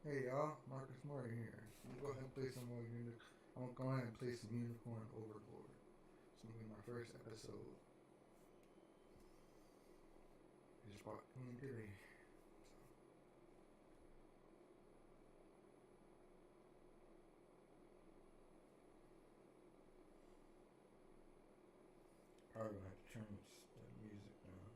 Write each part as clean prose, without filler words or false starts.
Hey y'all, Marcus Moore here. I'm gonna go ahead and play some more I'm gonna go ahead and play some Unicorn Overlord. It's gonna be my first episode. I just bought one today. Probably gonna have to turn the music down.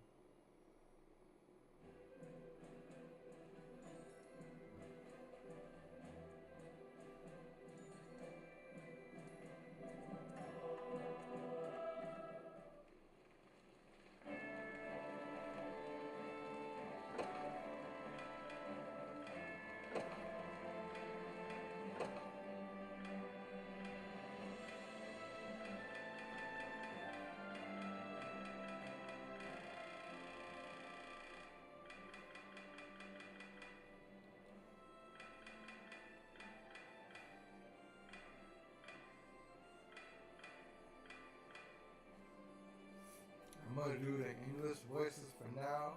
I'm gonna do the English voices for now,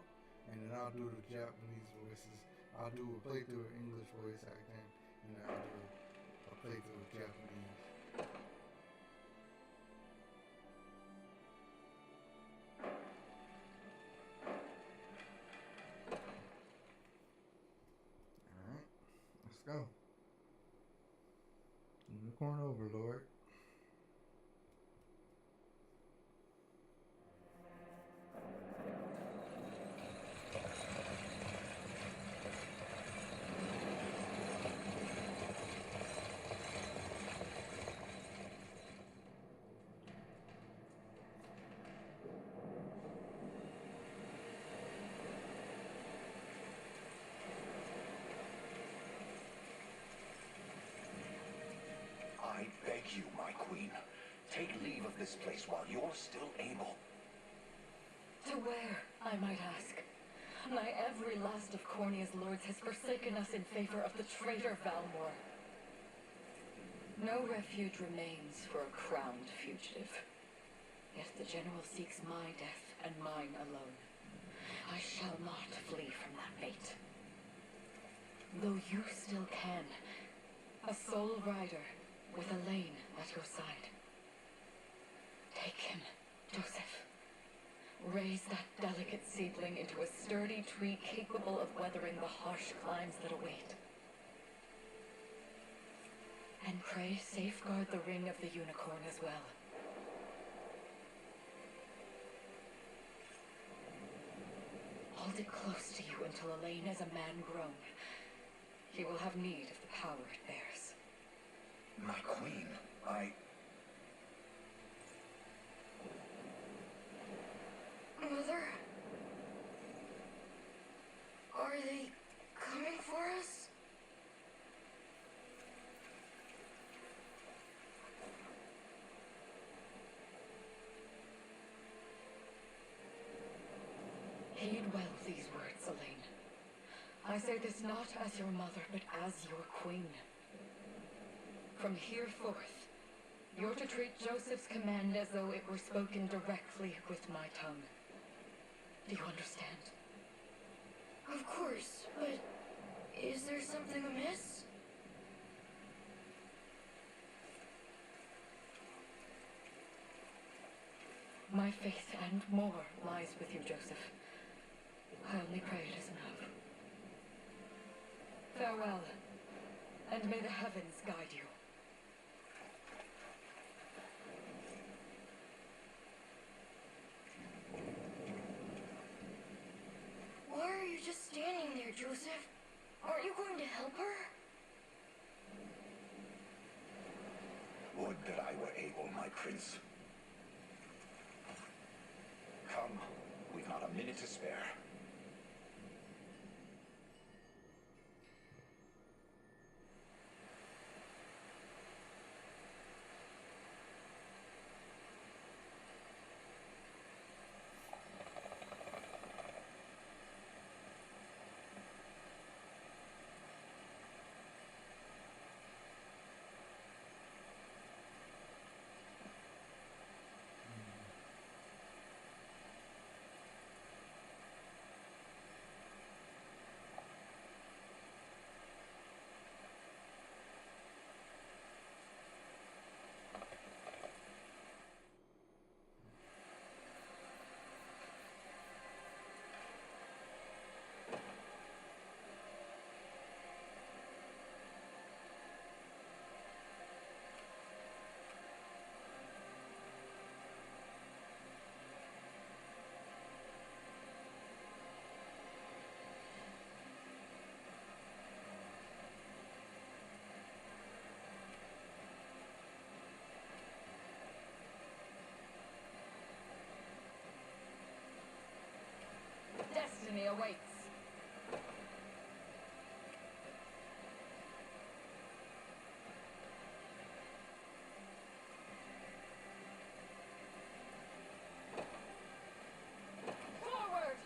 and then I'll do the Japanese voices. I'll do a playthrough of English voice acting, and then I'll do a playthrough of Japanese. Alright, let's go. Unicorn Overlord. I beg you, my queen, take leave of this place while you're still able. To where, I might ask? My every last of Cornia's lords has forsaken us in favor of the traitor Valmor. No refuge remains for a crowned fugitive. Yet the general seeks my death and mine alone. I shall not flee from that fate. Though you still can, a sole rider with Elaine at your side. Take him, Joseph. Raise that delicate seedling into a sturdy tree capable of weathering the harsh climes that await. And pray safeguard the ring of the unicorn as well. Hold it close to you until Elaine is a man grown. He will have need of the power it bears. My queen, Mother? Are they coming for us? Heed well these words, Elaine. I say this not as your mother, but as your queen. From here forth, you're to treat Joseph's command as though it were spoken directly with my tongue. Do you understand? Of course, but is there something amiss? My faith and more lies with you, Joseph. I only pray it is enough. Farewell, and may the heavens guide you. Why are you just standing there, Joseph? Aren't you going to help her? would that I were able, my prince. Come, we've not a minute to spare. awaits. Forward!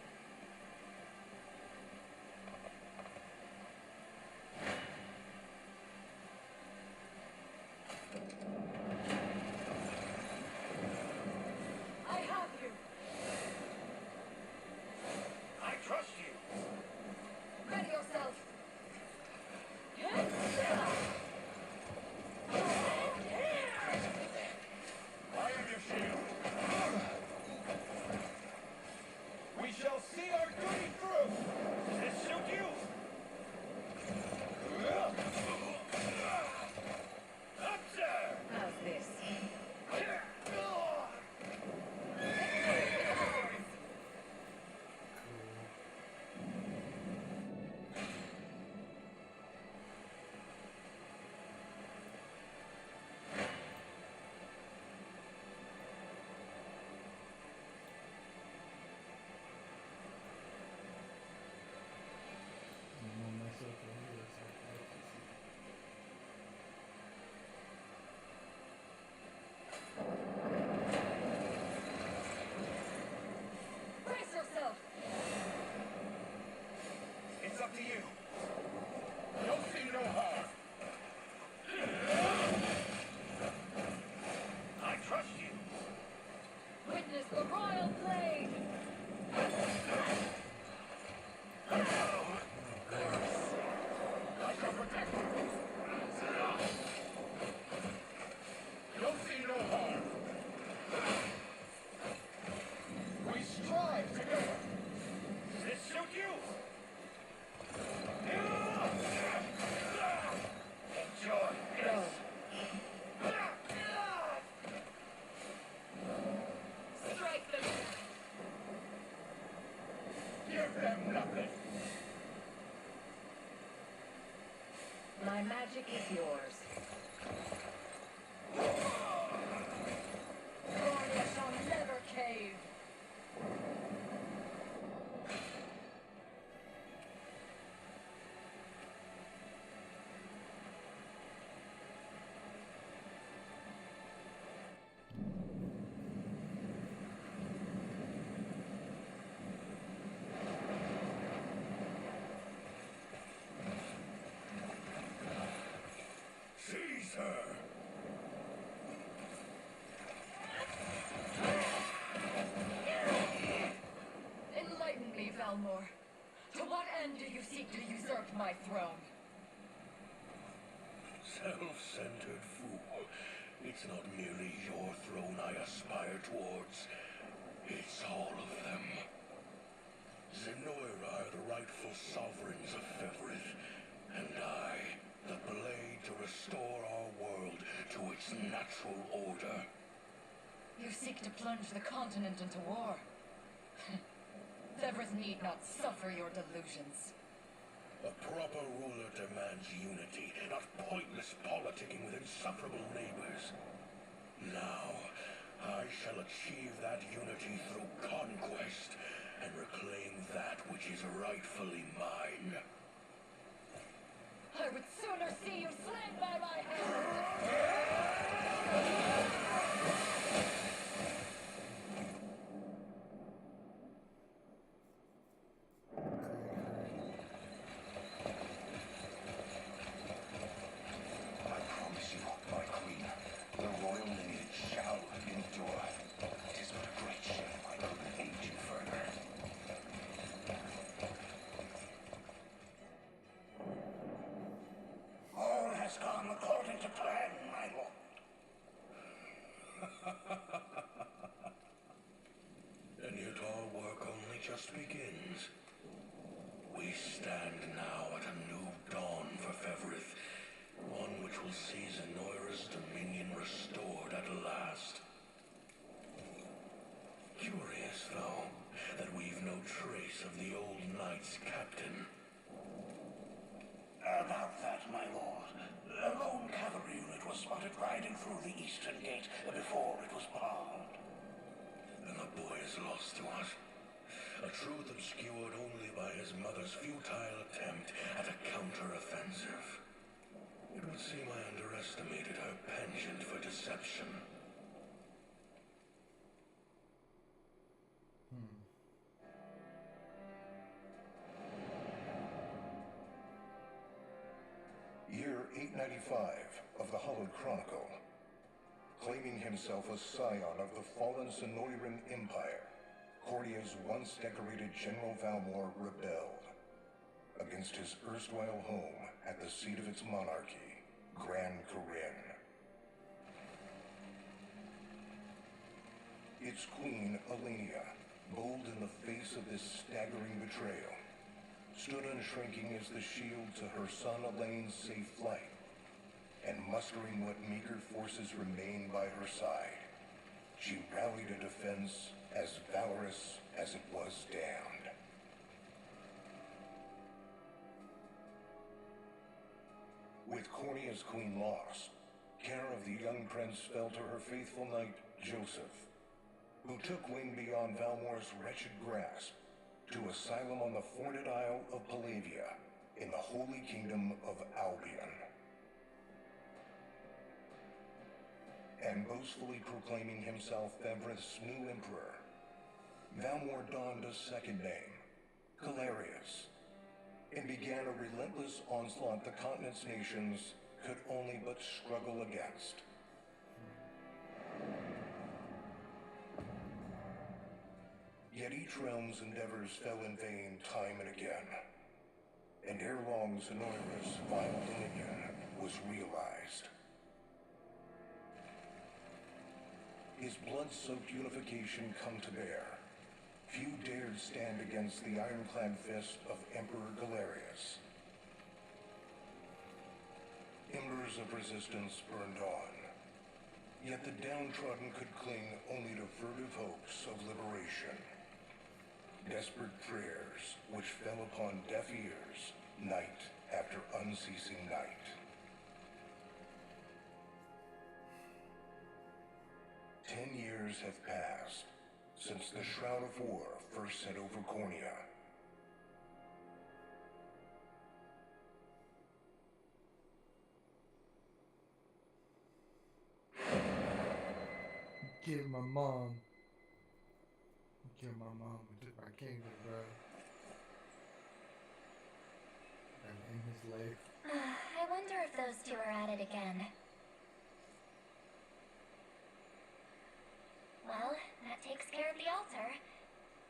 I have you! I trust you. Ready yourself! I am your shield. We shall see our duty through. Does this suit you? Up, sir! How's this? I'm on myself right here, so I can see. Brace yourself! It's up to you. You'll see no harm. I trust you. Witness the royal blade! I shall protect you. You'll see no harm. We strive together. Does this suit you? Enjoy this. Strike them! Give them nothing. My magic is yours. Gloria shall never cave! Seize her. Enlighten me, Valmor. To what end do you seek to usurp my throne? Self-centered fool. It's not merely your throne I aspire towards. It's all of them. Zenoira are the rightful sovereigns of Fevrith, and I, the blade to restore our world to its natural order. You seek to plunge the continent into war. Severus need not suffer your delusions. A proper ruler demands unity, not pointless politicking with insufferable neighbors. Now, I shall achieve that unity through conquest and reclaim that which is rightfully mine. I would sooner see you slain by my hand! I promise you, my queen, the royal lineage shall endure. It is but a great shame I couldn't aid you further. All has gone according to plan, my lord. And yet our work only just begins. We stand now at a new dawn for Fevrith, one which will see Zenoira's dominion restored at last. Curious, though, that we've no trace of the old knight's captain. About that, my lord. A lone cavalry unit was spotted riding through the eastern gate before it was barred. And the boy is lost to us. a truth obscured only by his mother's futile attempt at a counter-offensive. It would seem I underestimated her penchant for deception. Year 895 of the Hollowed Chronicle. Claiming himself a scion of the fallen Sonoran Empire, Cordia's once decorated General Valmor rebelled against his erstwhile home at the seat of its monarchy, Gran Corinne. Its queen, Elenia, bold in the face of this staggering betrayal, stood unshrinking as the shield to her son Elaine's safe flight, and mustering what meager forces remained by her side, she rallied a defense as valorous as it was damned. With Cornea's queen lost, care of the young prince fell to her faithful knight, Joseph, who took wing beyond Valmor's wretched grasp to asylum on the thorned Isle of Palavia in the Holy Kingdom of Albion. And boastfully proclaiming himself Bevrith's new emperor, Valmor donned a second name, Galerius, and began a relentless onslaught the continent's nations could only but struggle against. Yet each realm's endeavors fell in vain time and again, and ere long Sonora's final dominion was realized. His blood-soaked unification come to bear, few dared stand against the ironclad fist of Emperor Galerius. Embers of resistance burned on, yet the downtrodden could cling only to furtive hopes of liberation. Desperate prayers which fell upon deaf ears night after unceasing night. "10 years have passed since the Shroud of War first set over Cornea. Killed my mom. Killed my mom and took my kingdom, bro. And in his life. I wonder if those two are at it again. Well, that takes care of the altar.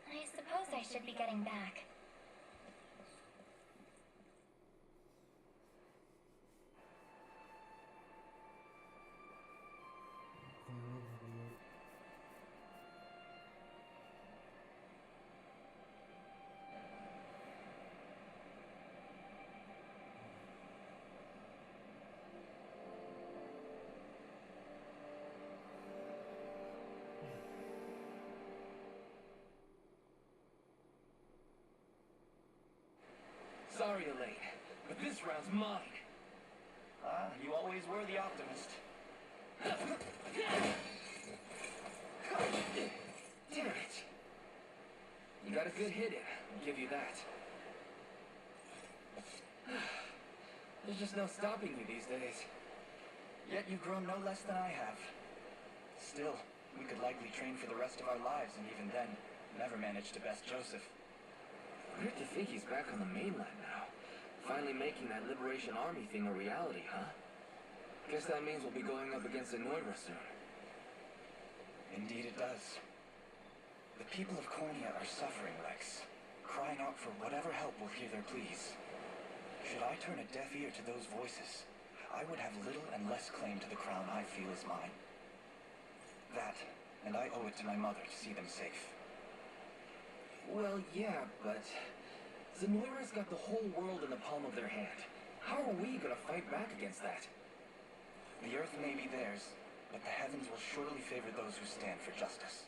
I suppose I should be getting back. Sorry, Elaine, but this round's mine. Ah, you always were the optimist. Damn it. You got a good hit in, I'll give you that. There's just no stopping you these days. Yet you've grown no less than I have. Still, we could likely train for the rest of our lives, and even then, never manage to best Joseph. Weird to think he's back on the mainland now. Finally making that Liberation Army thing a reality, huh? Guess that means we'll be going up against Enoira soon. Indeed it does. The people of Cornea are suffering, Lex, crying out for whatever help will hear their pleas. Should I turn a deaf ear to those voices, I would have little and less claim to the crown I feel is mine. That, and I owe it to my mother to see them safe. Well, yeah, but Zenoira's got the whole world in the palm of their hand. How are we gonna fight back against that? The earth may be theirs, but the heavens will surely favor those who stand for justice.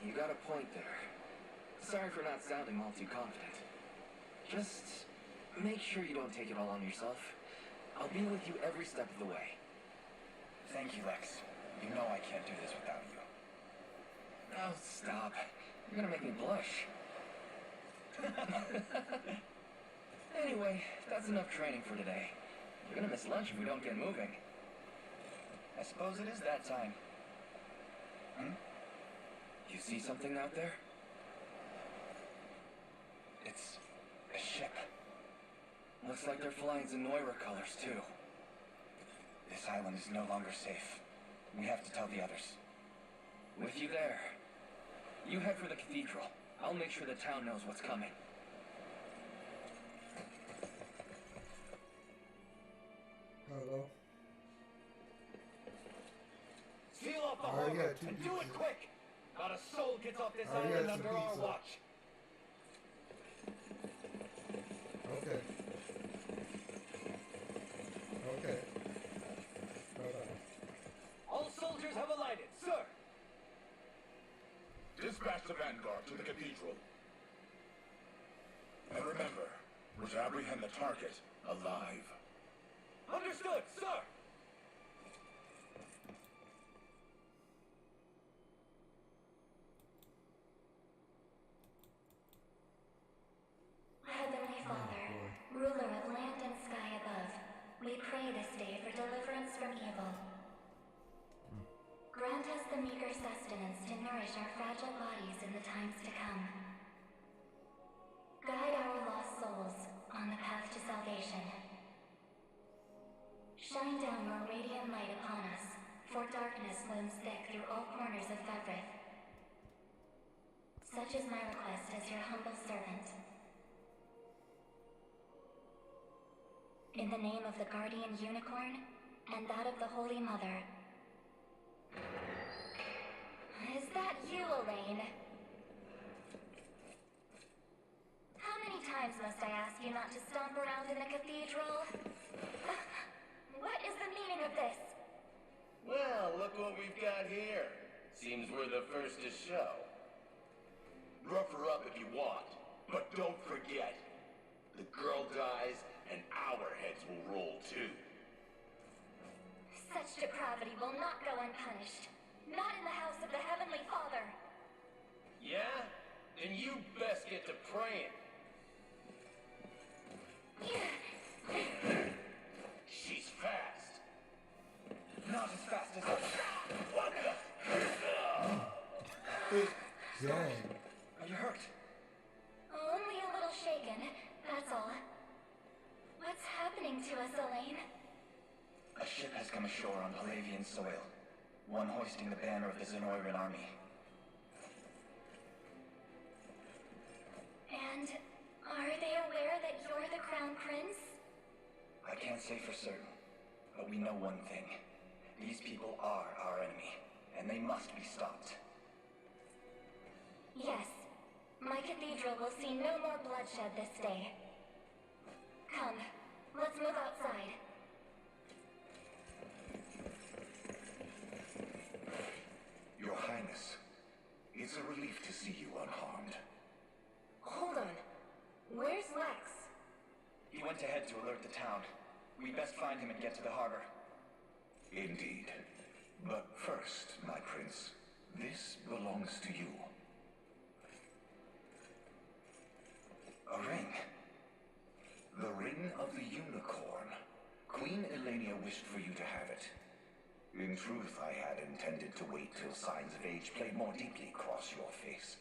You got a point there. Sorry for not sounding all too confident. Just make sure you don't take it all on yourself. I'll be with you every step of the way. Thank you, Lex. You know I can't do this without you. Oh, stop. You're gonna make me blush. Anyway, that's enough training for today. We're gonna miss lunch if we don't get moving. I suppose it is that time. You see something out there? It's a ship. Looks like they're flying Zenoira colors, too. This island is no longer safe. We have to tell the others. With you there. You head for the cathedral. I'll make sure the town knows what's coming. Hello. Seal off the Alright, harbor yeah, and do it quick! Not a soul gets off this Alright, island yeah, under some our pizza. watch. Okay. Okay. Bye-bye. All soldiers have alighted, sir! Dispatch the vanguard to the cathedral. And remember, we're to apprehend the target alive. Understood, sir! Heavenly Father, ruler of land and sky above, we pray this day for deliverance from evil. Grant us the meager sustenance to nourish our fragile bodies in the times to come. Guide our lost souls on the path to salvation. Shine down your radiant light upon us, for darkness looms thick through all corners of Fevrith. Such is my request as your humble servant. In the name of the guardian unicorn, and that of the Holy Mother. Is that you, Elaine? How many times must I ask you not to stomp around in the cathedral? What is the meaning of this? Well, look what we've got here. Seems we're the first to show. Rough her up if you want, but don't forget, the girl dies and our heads will roll too. Such depravity will not go unpunished. Not in the house of the Heavenly Father. Yeah? Then you best get to praying. She's fast. Not as fast as us. What the? Dang. Are you hurt? Only a little shaken, that's all. What's happening to us, Elaine? A ship has come ashore on Palavian soil. One hoisting the banner of the Zenoiran army. And are they aware that you're the Crown Prince? I can't say for certain, but we know one thing. These people are our enemy, and they must be stopped. Yes. My cathedral will see no more bloodshed this day. Come, let's move outside. Your Highness, it's a relief to see you unharmed. Hold on. Where's Lex? He went ahead to alert the town. We best find him and get to the harbor. Indeed. But first, my prince, this belongs to you. A ring. The ring of the unicorn. Queen Elenia wished for you to have it. In truth, I had intended to wait till signs of age played more deeply across your face.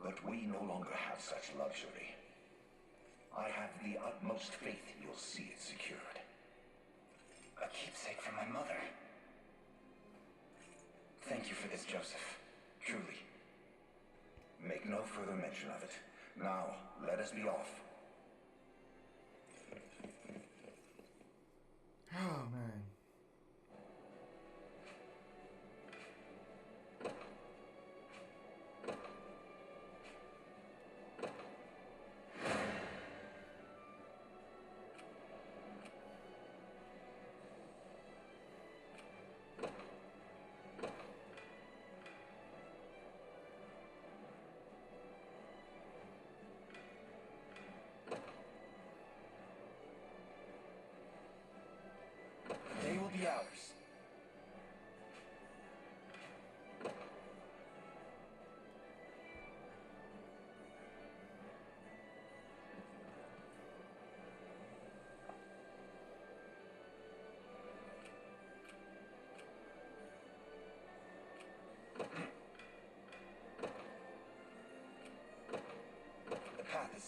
But we no longer have such luxury. I have the utmost faith you'll see it secured. A keepsake from my mother. Thank you for this, Joseph. Truly. Make no further mention of it. Now, let us be off. Oh, man. They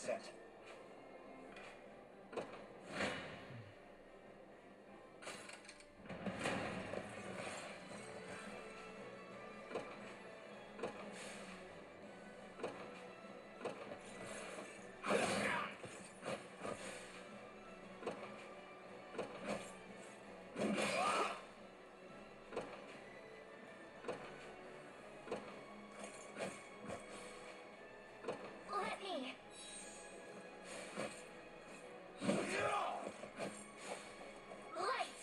set. Let me. Light.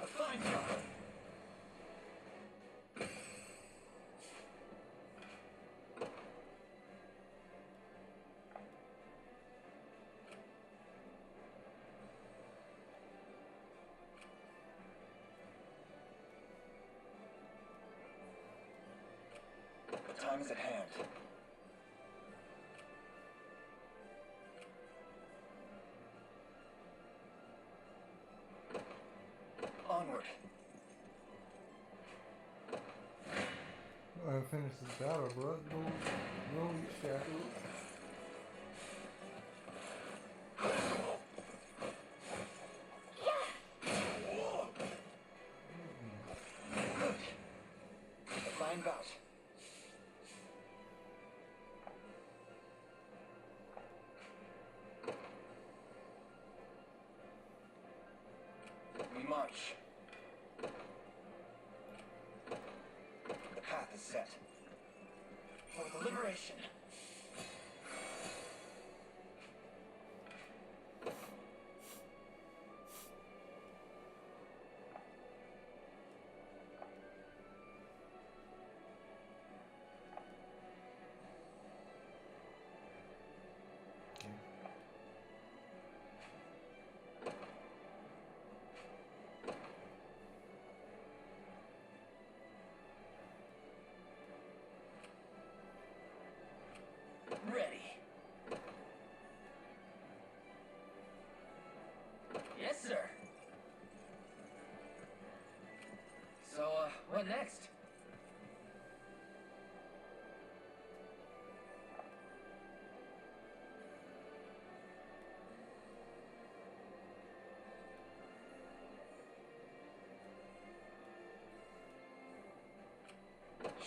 A fine job. The time is at hand. Onward. Go ahead and finish this battle, bro. No shackles. Good. A fine bout. We march. The path is set. For the liberation. Ready. Yes, sir. So, what next?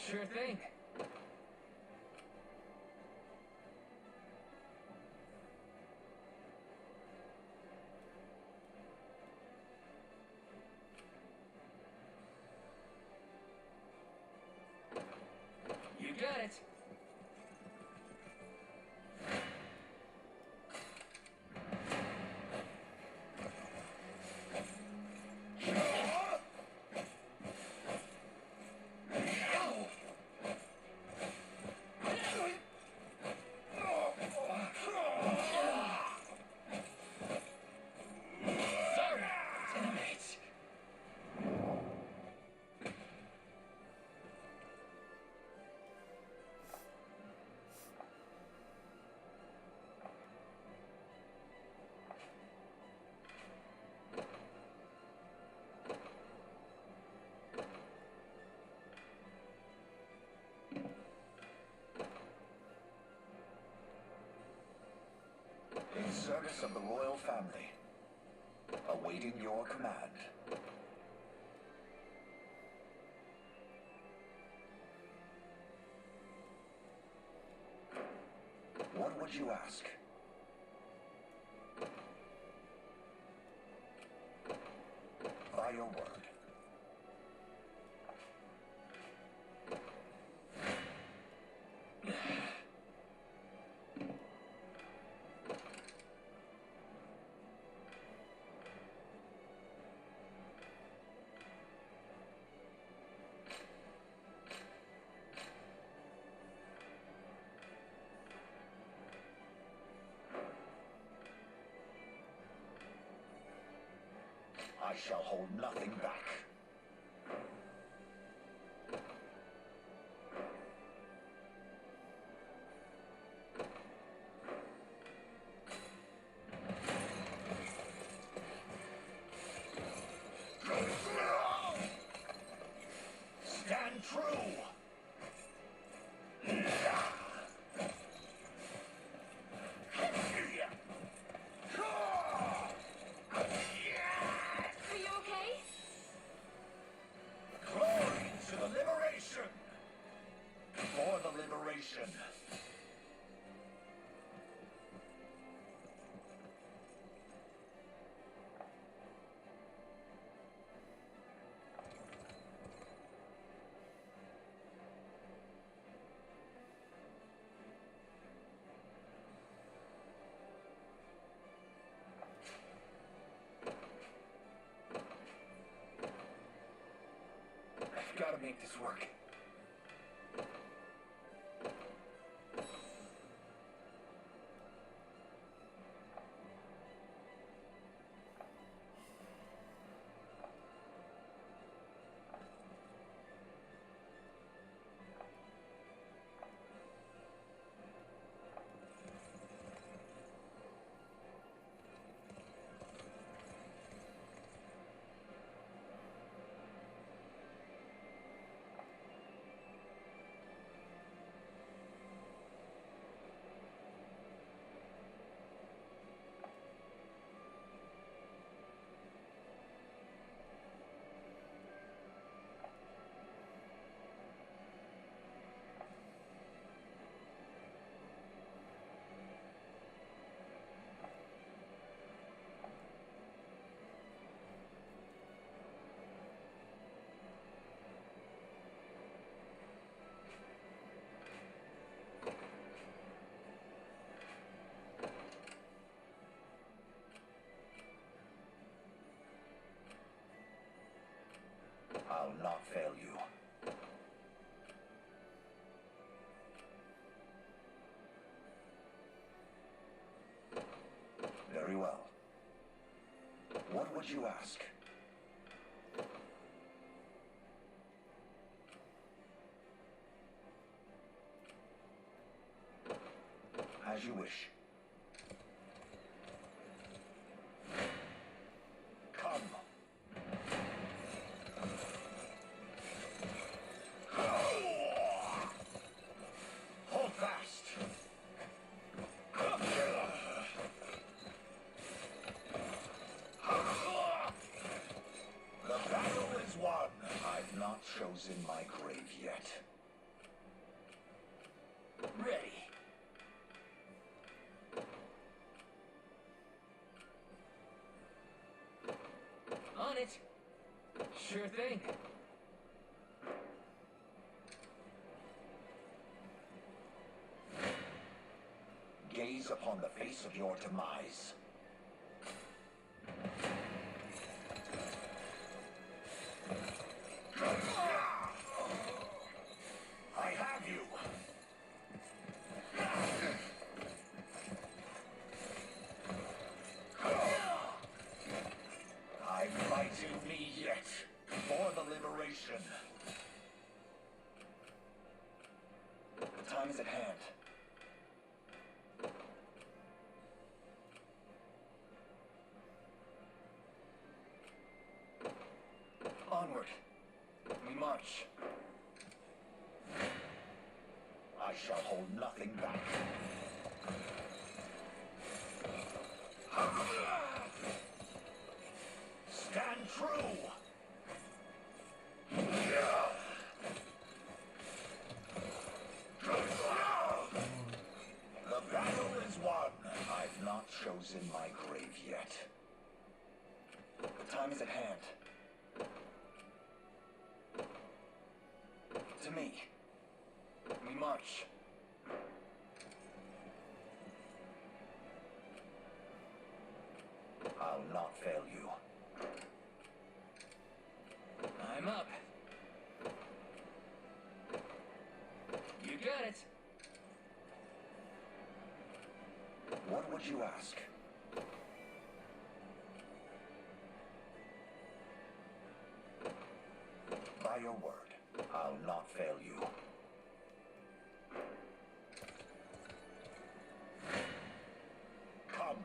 Sure thing. You got it. Sorry. Damn it. In service of the royal family, awaiting your command. What would you ask? By your word. I shall hold nothing back. make this work. I'll not fail you. Very well. What would you ask? As you wish. Come. Hold fast. The battle is won. I've not chosen my grave yet. Ready. On it. Sure thing. Gaze upon the face of your demise. I have you. I fight in me yet for the liberation. The time is at hand. Onward. We march. I shall hold nothing back. Stand true! The battle is won. I've not chosen my grave yet. The time is at hand. To me. We march. I'll not fail you. I'm up. You got it. What would you ask? By your word, I'll not fail you. Come.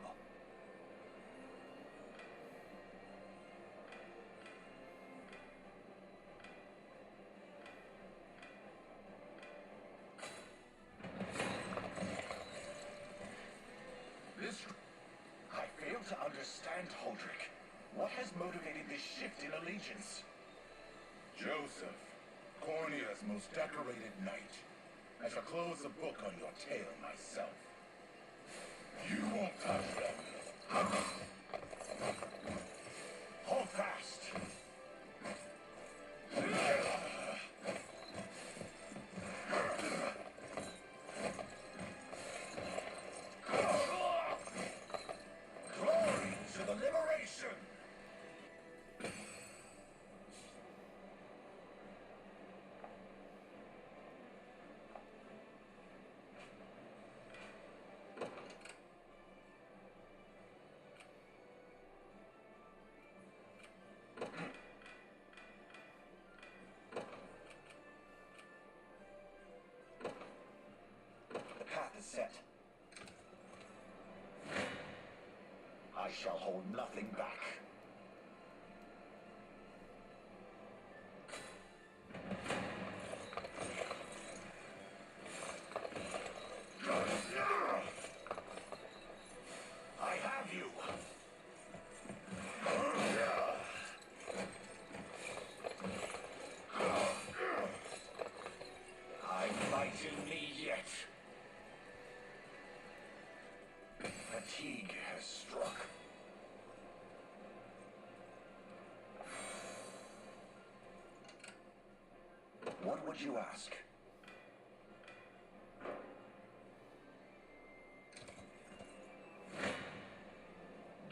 I fail to understand, Holdrick. What has motivated this shift in allegiance? Joseph, Cornea's most decorated knight. I shall close the book on your tale myself. You won't touch them. Hold fast! Glory to the liberation! set. I shall hold nothing back. I have you. I fight in me yet. Fatigue has struck. What would you ask?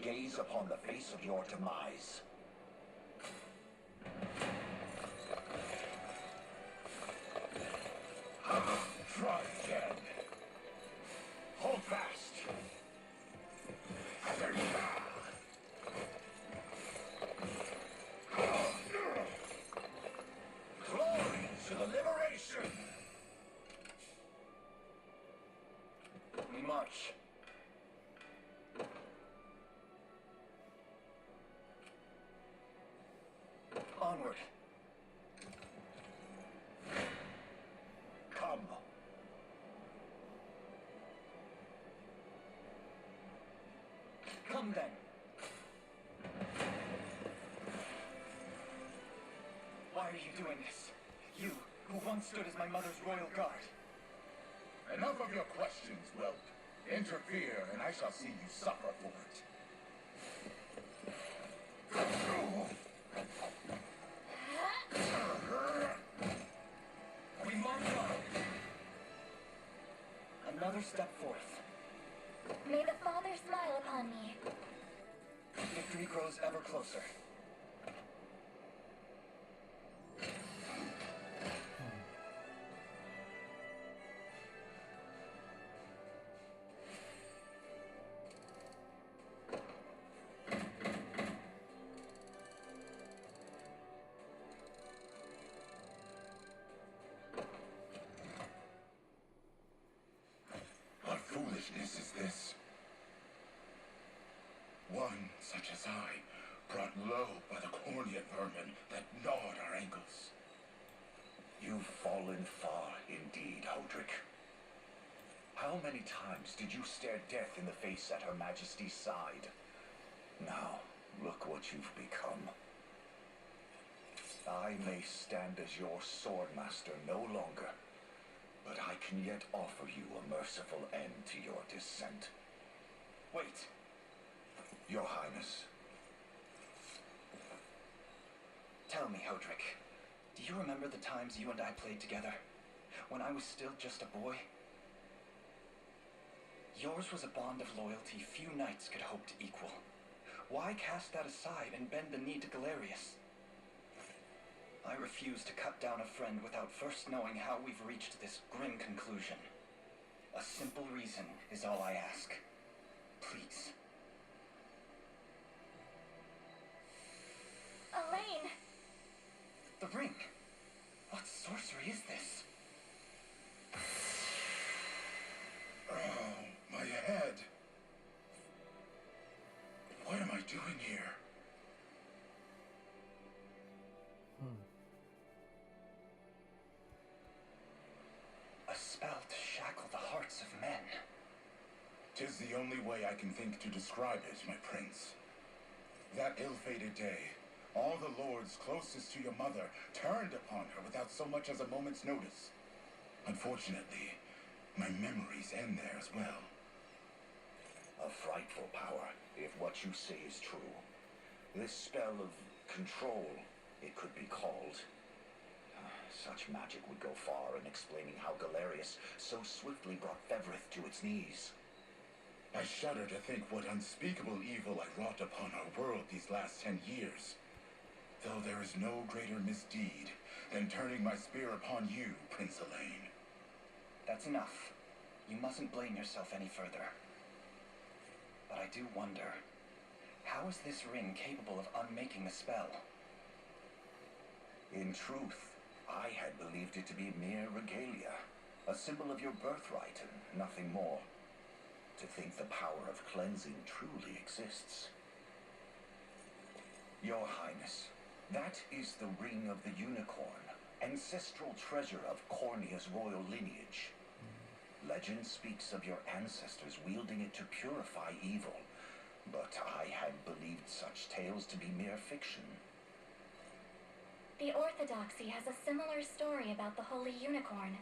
Gaze upon the face of your demise. Try again. Hold fast. Glory to the liberation! We march. Onward. Come. Come then. Why are you doing this? You, who once stood as my mother's royal guard. Enough of your questions, whelp. Interfere, and I shall see you suffer for it. We march on. Another step forth. May the Father smile upon me. Victory grows ever closer. What foolishness is this? One such as I, brought low by the cornea vermin that gnawed our ankles. You've fallen far indeed, Hodrick. How many times did you stare death in the face at Her Majesty's side? Now, look what you've become. I may stand as your swordmaster no longer, but I can yet offer you a merciful end to your descent. Wait. Your Highness. Tell me, Hodrick, do you remember the times you and I played together? When I was still just a boy? Yours was a bond of loyalty few knights could hope to equal. Why cast that aside and bend the knee to Galerius? I refuse to cut down a friend without first knowing how we've reached this grim conclusion. A simple reason is all I ask. Please. Elaine! The ring! What sorcery is this? Oh, my head. What am I doing here? A spell to shackle the hearts of men. 'Tis the only way I can think to describe it, my prince. That ill-fated day, all the lords closest to your mother turned upon her without so much as a moment's notice. Unfortunately, my memories end there as well. A frightful power, if what you say is true. This spell of control, it could be called. Such magic would go far in explaining how Galerius so swiftly brought Fevrith to its knees. I shudder to think what unspeakable evil I wrought upon our world these last 10 years. Though there is no greater misdeed than turning my spear upon you, Prince Elaine. That's enough. You mustn't blame yourself any further. But I do wonder, how is this ring capable of unmaking the spell? In truth, I had believed it to be mere regalia, A symbol of your birthright and nothing more. To think the power of cleansing truly exists. Your Highness, that is the Ring of the Unicorn, ancestral treasure of Cornia's royal lineage. Legend speaks of your ancestors wielding it to purify evil, but I had believed such tales to be mere fiction. The Orthodoxy has a similar story about the Holy Unicorn.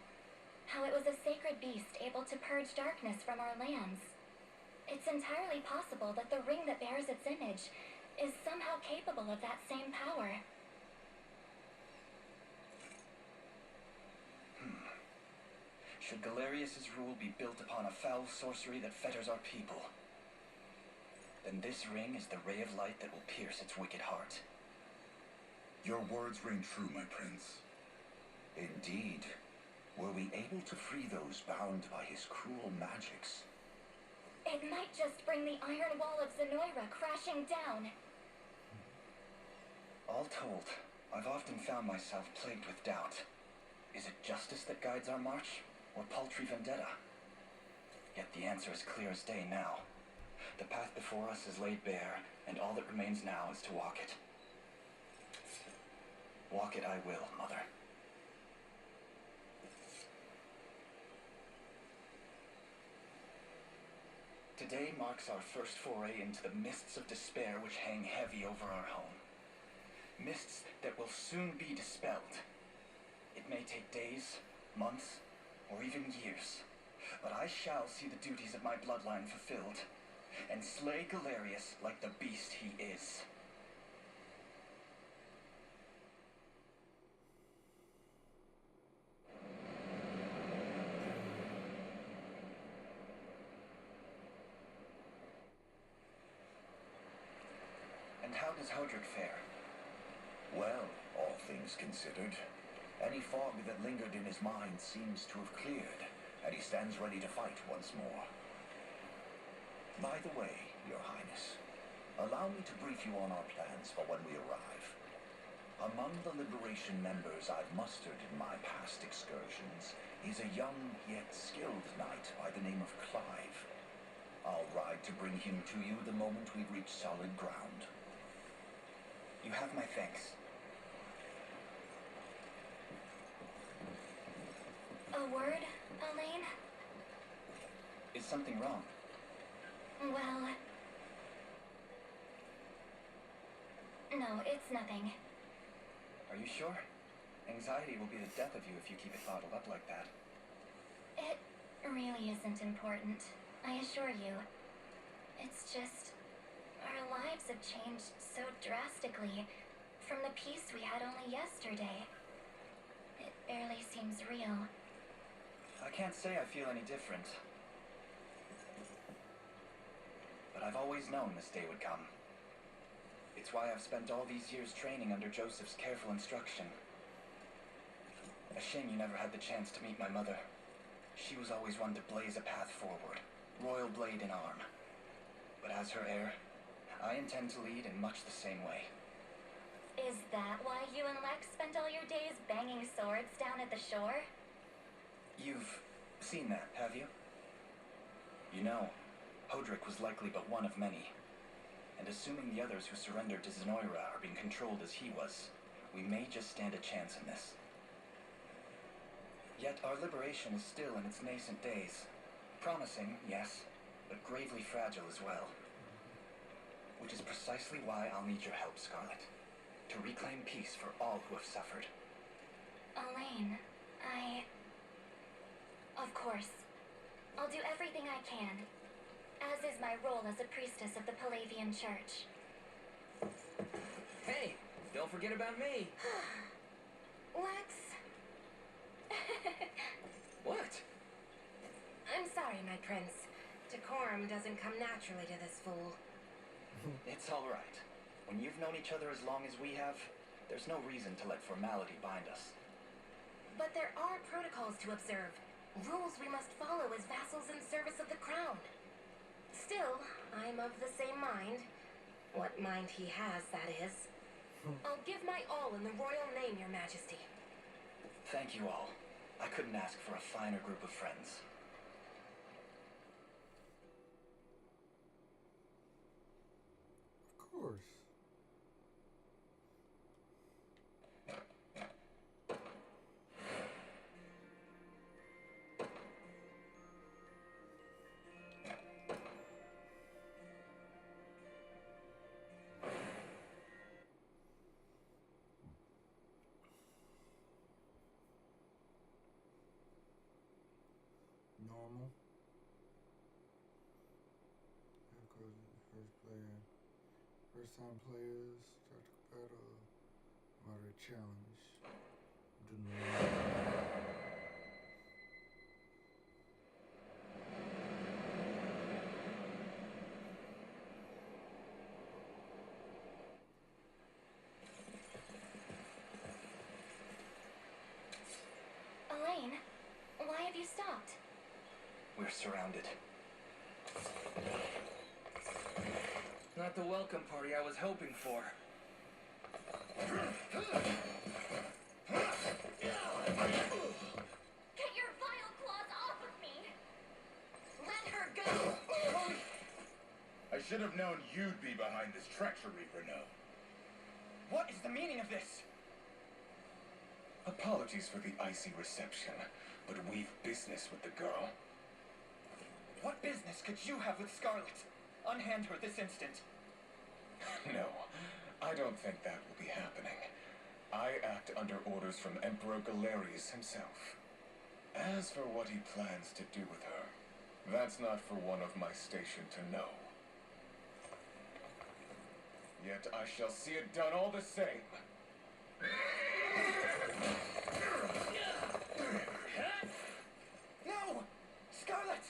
How it was a sacred beast able to purge darkness from our lands. It's entirely possible that the ring that bears its image is somehow capable of that same power. Should Galerius's rule be built upon a foul sorcery that fetters our people, then this ring is the ray of light that will pierce its wicked heart. Your words ring true, my prince. Indeed. Were we able to free those bound by his cruel magics? It might just bring the iron wall of Zenoira crashing down. All told, I've often found myself plagued with doubt. Is it justice that guides our march, or paltry vendetta? Yet the answer is clear as day now. The path before us is laid bare, and all that remains now is to walk it. Walk it I will, Mother. Today marks our first foray into the mists of despair which hang heavy over our home. Mists that will soon be dispelled. It may take days, months, or even years, but I shall see the duties of my bloodline fulfilled, and slay Galerius like the beast he is. And how does Hodrick fare? Well, all things considered, any fog that lingered in his mind seems to have cleared, and he stands ready to fight once more. By the way, Your Highness, allow me to brief you on our plans for when we arrive. Among the Liberation members I've mustered in my past excursions is a young yet skilled knight by the name of Clive. I'll ride to bring him to you the moment we reach solid ground. You have my thanks. A word, Elaine? Is something wrong? Well... no, it's nothing. Are you sure? Anxiety will be the death of you if you keep it bottled up like that. It really isn't important, I assure you. It's just... our lives have changed so drastically from the peace we had only yesterday. It barely seems real. I can't say I feel any different. But I've always known this day would come. It's why I've spent all these years training under Joseph's careful instruction. A shame you never had the chance to meet my mother. She was always one to blaze a path forward, royal blade in arm. But as her heir, I intend to lead in much the same way. Is that why you and Lex spent all your days banging swords down at the shore? You've seen that, have you? You know, Hodrick was likely but one of many. And assuming the others who surrendered to Zenoira are being controlled as he was, we may just stand a chance in this. Yet our liberation is still in its nascent days. Promising, yes, but gravely fragile as well. Which is precisely why I'll need your help, Scarlet. To reclaim peace for all who have suffered. Elaine, Of course. I'll do everything I can. As is my role as a priestess of the Palavian Church. Hey, don't forget about me. Lex? What? I'm sorry, my prince. Decorum doesn't come naturally to this fool. It's all right. When you've known each other as long as we have, there's no reason to let formality bind us. But there are protocols to observe. Rules we must follow as vassals in service of the crown. Still, I'm of the same mind. What mind he has, that is. I'll give my all in the royal name, Your Majesty. Thank you all. I couldn't ask for a finer group of friends. Of course. Normal. Of course, first player. First time players start to battle. Moderate challenge. Do normal. Elaine, why have you stopped? We're surrounded. Not the welcome party I was hoping for. Get your vile claws off of me! Let her go! I should have known you'd be behind this treachery, Renault. What is the meaning of this? Apologies for the icy reception, but we've business with the girl. What business could you have with Scarlet? Unhand her this instant. No, I don't think that will be happening. I act under orders from Emperor Galerius himself. As for what he plans to do with her, that's not for one of my station to know. Yet I shall see it done all the same. No! Scarlet!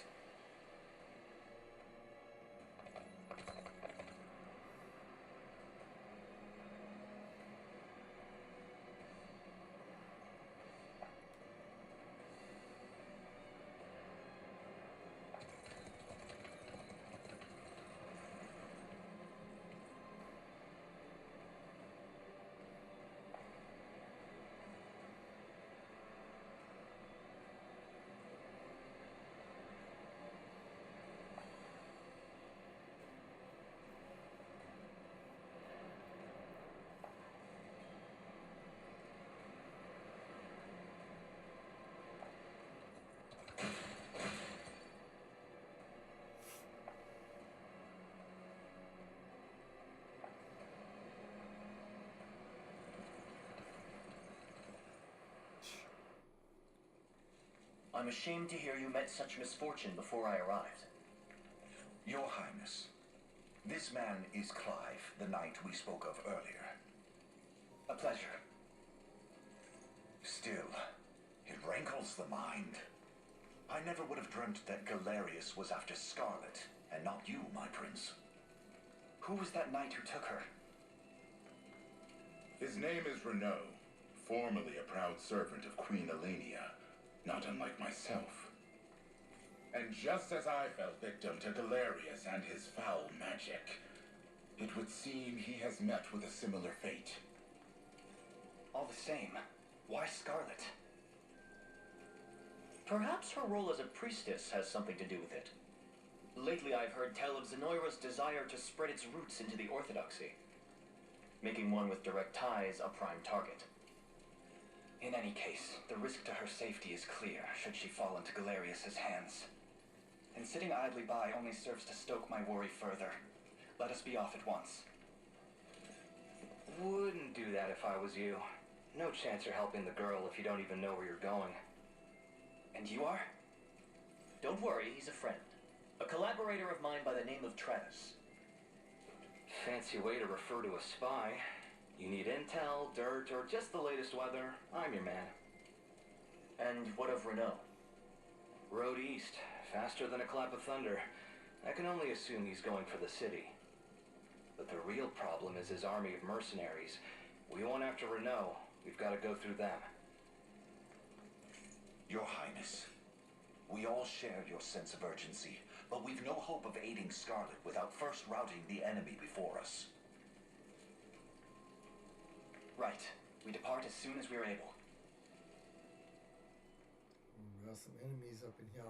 I'm ashamed to hear you met such misfortune before I arrived. Your Highness, this man is Clive, the knight we spoke of earlier. A pleasure. Still, it rankles the mind. I never would have dreamt that Galerius was after Scarlet, and not you, my prince. Who was that knight who took her? His name is Renault, formerly a proud servant of Queen Elenia, not unlike myself. And just as I fell victim to Galerius and his foul magic, it would seem he has met with a similar fate. All the same, why Scarlet? Perhaps her role as a priestess has something to do with it. Lately I've heard tell of Zenoira's desire to spread its roots into the Orthodoxy, making one with direct ties a prime target. In any case, the risk to her safety is clear should she fall into Galerius's hands. And sitting idly by only serves to stoke my worry further. Let us be off at once. Wouldn't do that if I was you. No chance you're helping the girl if you don't even know where you're going. And you are? Don't worry, he's a friend. A collaborator of mine by the name of Travis. Fancy way to refer to a spy. You need intel, dirt, or just the latest weather, I'm your man. And what of Renault? Road east, faster than a clap of thunder. I can only assume he's going for the city. But the real problem is his army of mercenaries. We won't after Renault. We've got to go through them. Your Highness, we all share your sense of urgency, but we've no hope of aiding Scarlet without first routing the enemy before us. Right. We depart as soon as we are able. some enemies up in here.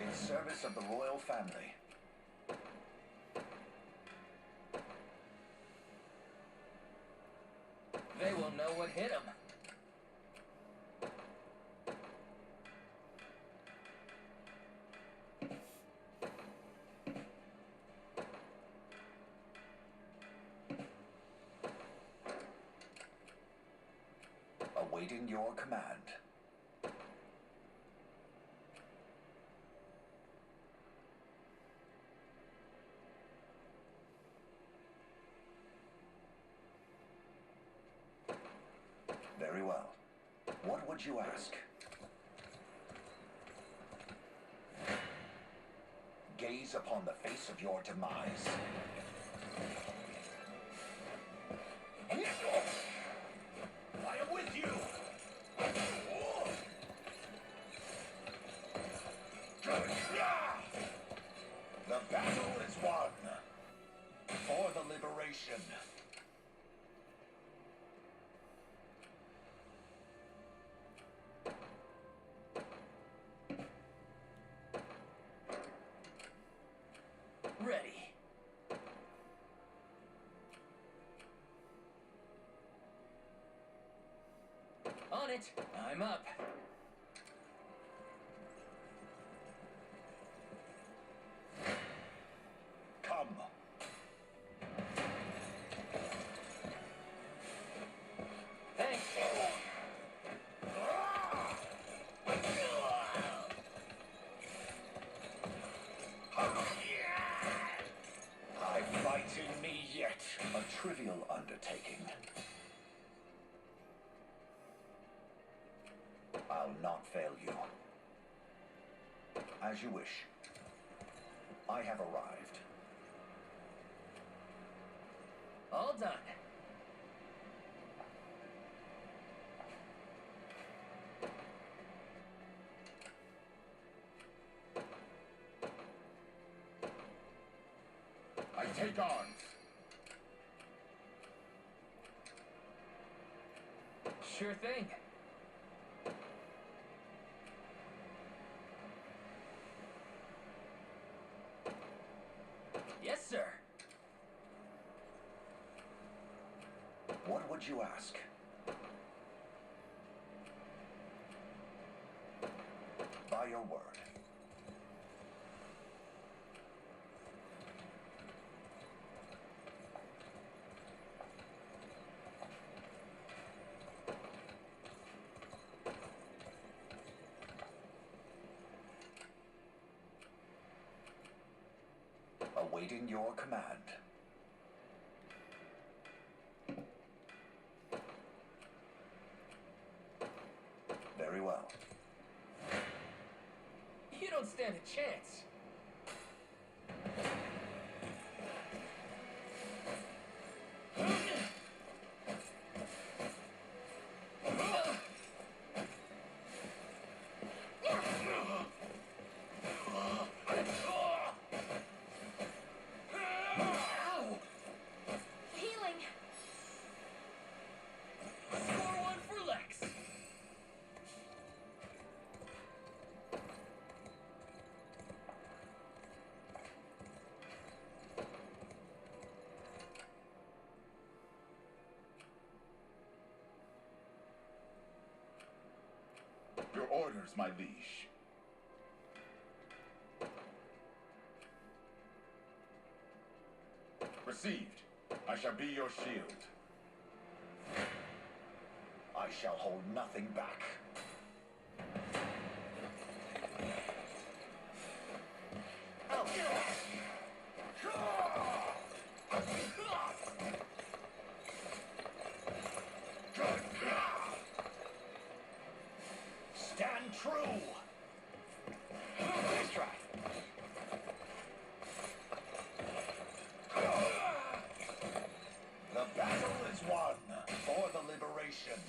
In service of the royal family. They will know what hit them. Awaiting your command. Very well. What would you ask? Gaze upon the face of your demise. I am with you! The battle is won. For the liberation. Ready. On it. I'm up. Come. I fight in me yet. A trivial undertaking. I'll not fail you. As you wish. I have arrived. All done. I take arms. Sure thing. Yes, sir. What would you ask? By your word. Awaiting your command. Very well. You don't stand a chance. Healing! Score one for Lex. Your orders, my liege. Received. I shall be your shield. I shall hold nothing back. Stand true! Nice try. The battle is won for the liberation.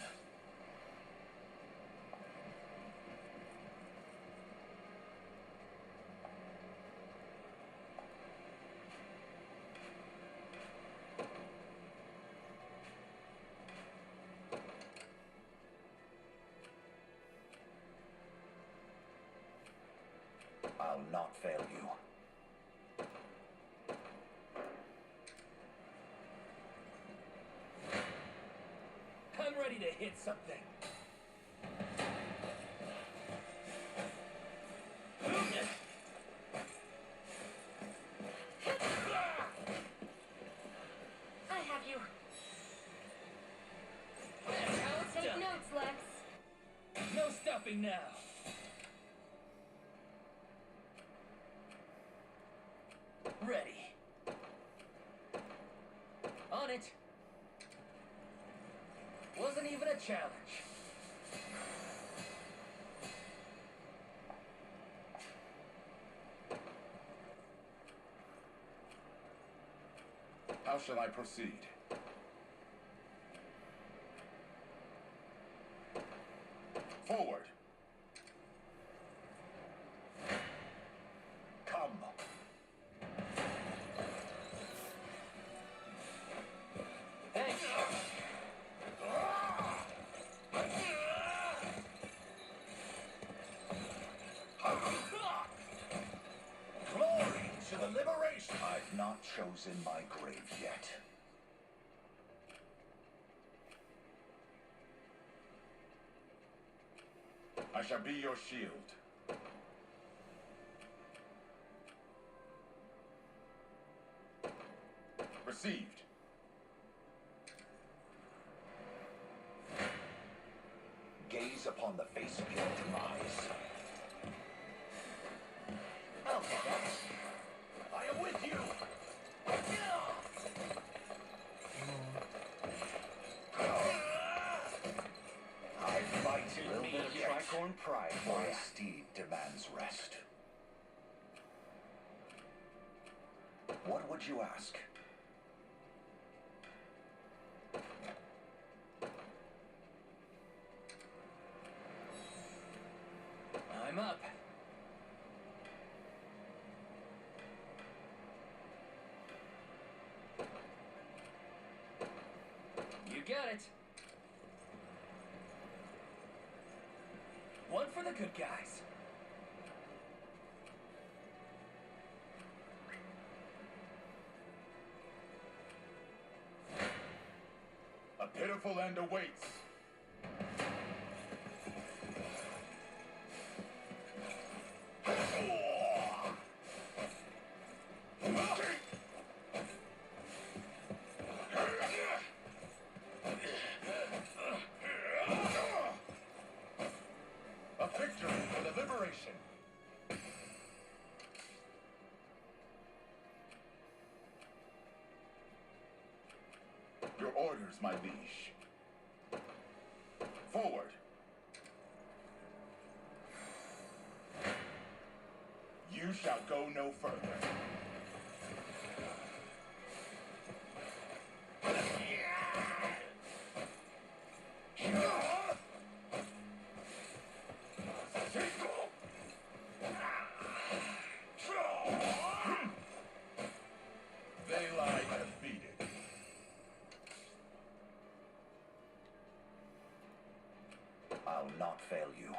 I'll not fail you. I'm ready to hit something. I have you. That's how it's Take done. notes, Lex. No stopping now. Ready. On it. Wasn't even a challenge. How shall I proceed? Forward. Come. Thanks. Glory to the liberation! I've not chosen my grave yet. I shall be your shield. Received. Gaze upon the face of your demise. I'll take that. pride, my steed demands rest. What would you ask? I'm up. You got it. One for the good guys. A pitiful end awaits. A victory for the liberation. Your orders, my liege. Forward. You shall go no further. They lie defeated. I'll not fail you.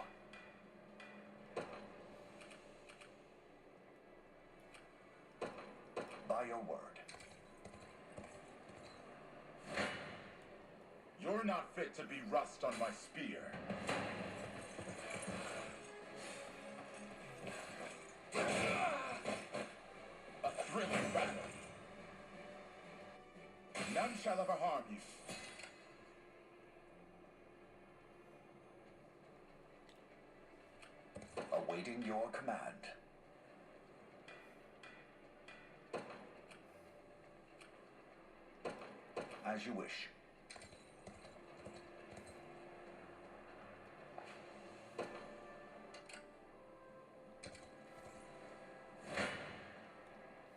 By your word. You're not fit to be rust on my spear. A thrilling battle. None shall ever harm you. Awaiting your command. As you wish.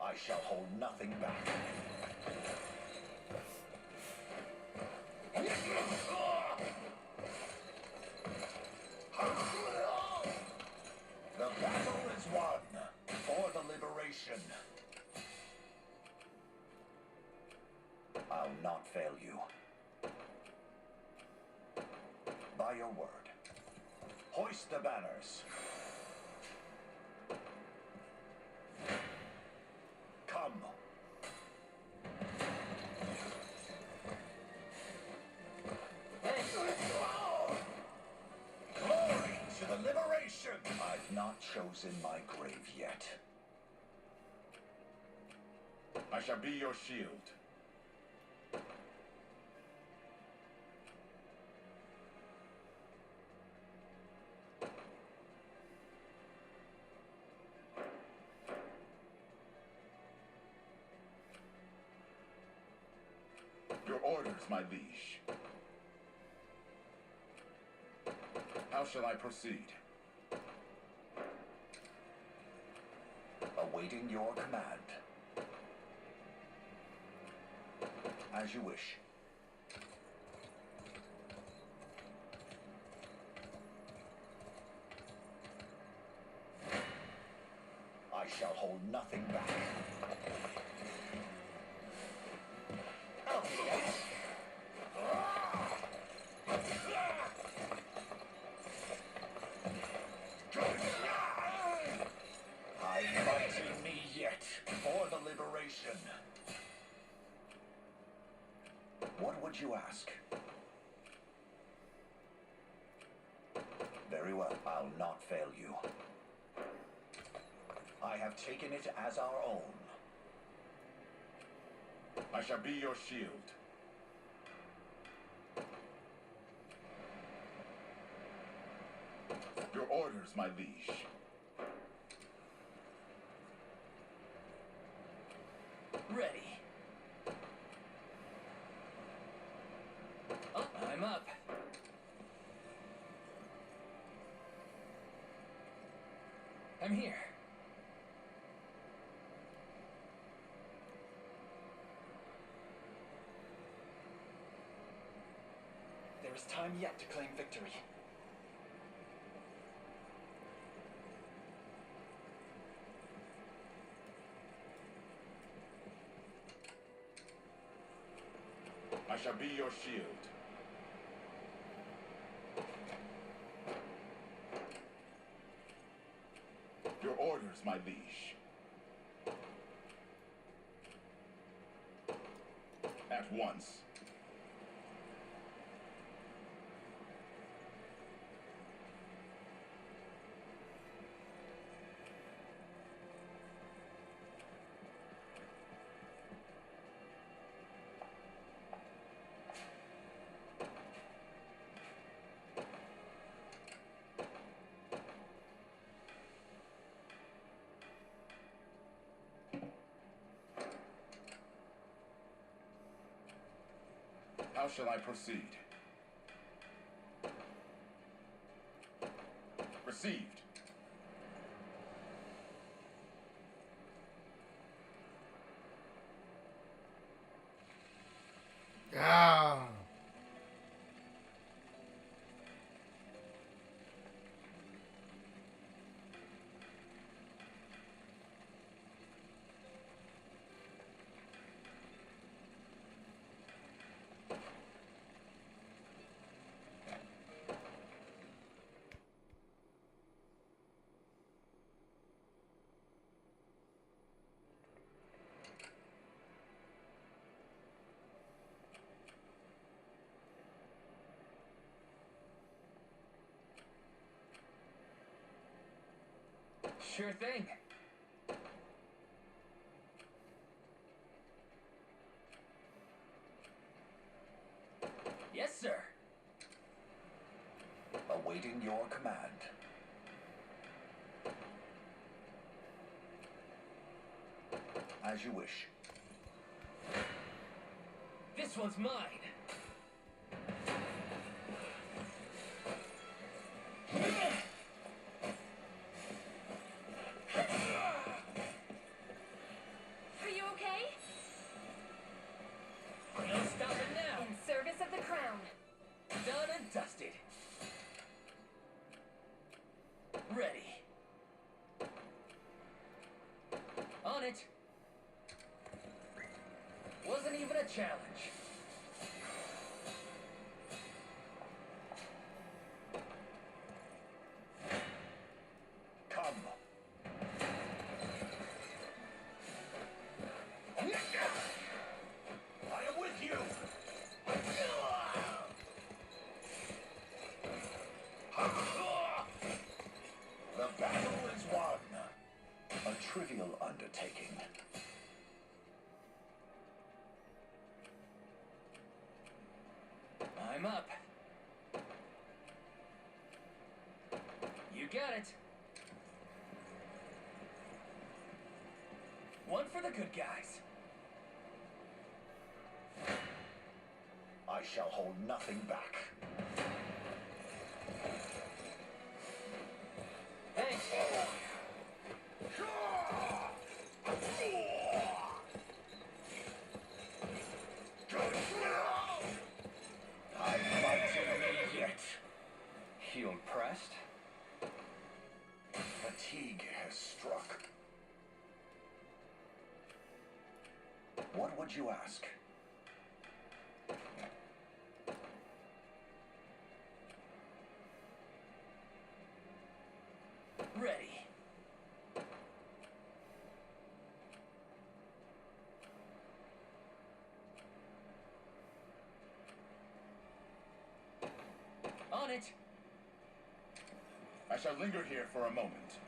I shall hold nothing back. The battle is won for the liberation. I'll not fail you. By your word. Hoist the banners. Come. Glory to the liberation! I've not chosen my grave yet. I shall be your shield. Your orders, my liege. How shall I proceed? Awaiting your command. As you wish. I shall hold nothing back. I fight in me yet for the liberation. What would you ask? Very well, I'll not fail you. I have taken it as our own. I shall be your shield. Your orders, my liege. Ready. Oh, I'm up. I'm here. There is time yet to claim victory. I shall be your shield. Your orders, my liege. At once. How shall I proceed? Received. Ah. Sure thing. Yes, sir. Awaiting your command. As you wish. This one's mine. Are you okay? No stopping now. In service of the crown. Done and dusted. Ready. On it. Wasn't even a challenge. Come. I am with you. The battle is won. A trivial undertaking. I'm up. You got it. One for the good guys. I shall hold nothing back. Thanks. I'm fighting me yet. You impressed? Fatigue has struck. What would you ask? Ready. On it. I shall linger here for a moment.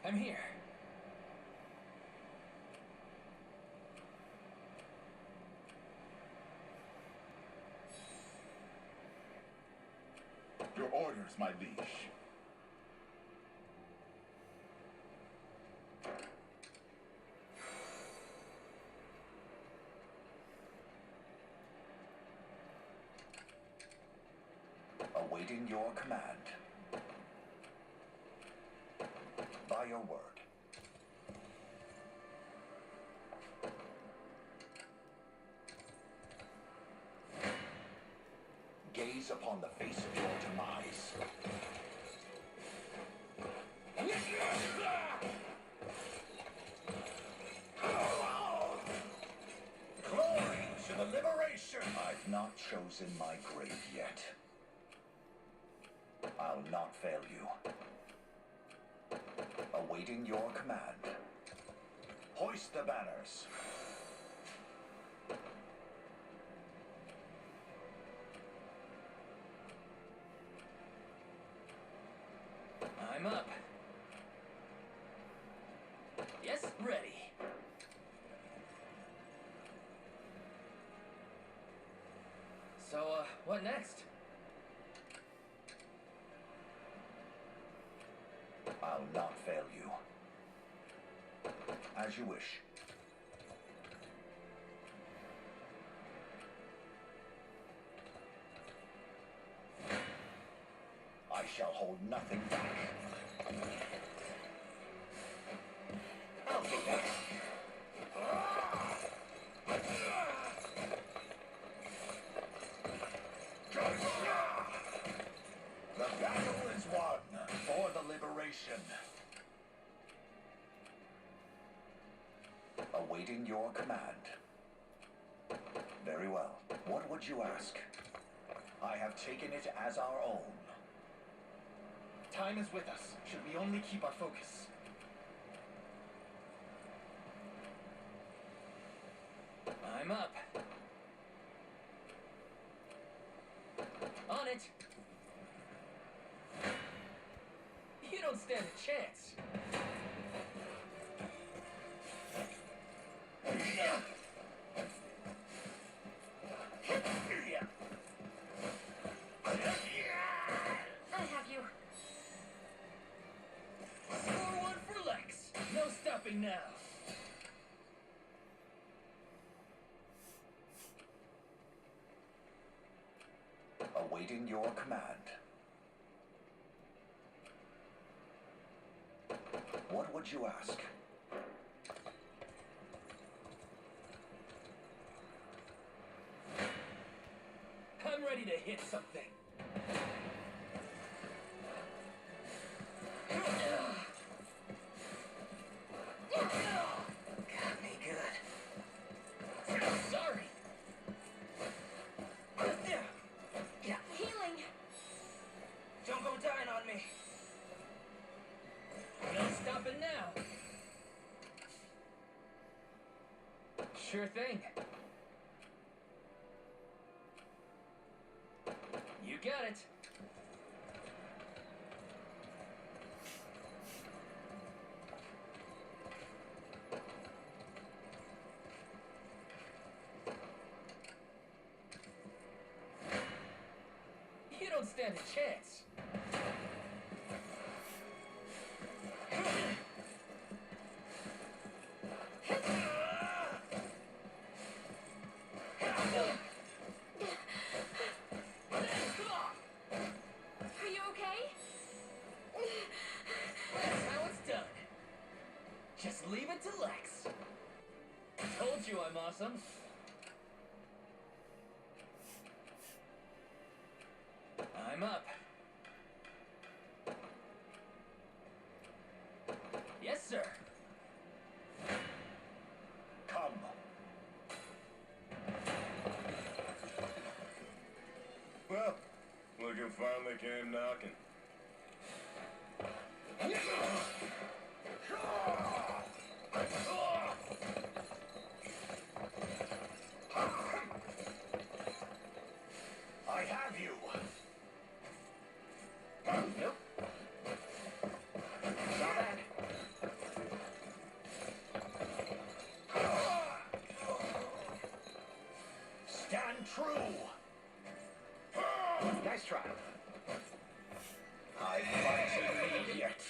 I'm here. Your orders, my liege. Awaiting your command. your word. Gaze upon the face of your demise. Glory to the liberation! I've not chosen my grave yet. I'll not fail you. Awaiting your command. Hoist the banners. I'm up. Yes, ready. So, what next? I'll not fail you. As you wish. I shall hold nothing back. I'll take that. The battle is won for the liberation. Awaiting your command. Very well. What would you ask? I have taken it as our own. Time is with us. Should we only keep our focus? I'm up. On it. You don't stand a chance. I have you. Score one for Lex. No stopping now. Awaiting your command. What would you ask? I'm ready to hit something. Got me good. Sorry. Healing. Don't go dying on me. No stopping now. Sure thing. You got it. You don't stand a chance. Are you okay? That's how it's done. Just leave it to Lex. Told you I'm awesome. I'm up. Yes, sir. Come. Well, look who finally came knocking. I have you. Nope. Saw that. Stand true. Nice try. I fight you yet.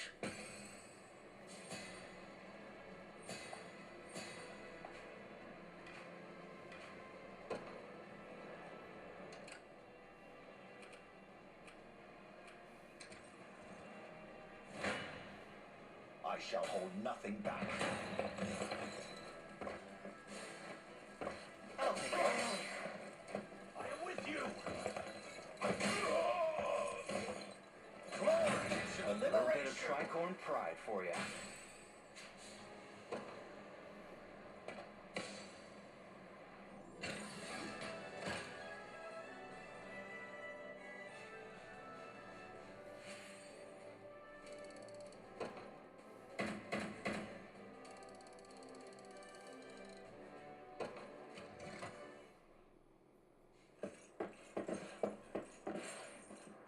I shall hold nothing back. I'll take it. I am with you. Glory to A the little bit of liberation. tricorn pride for you.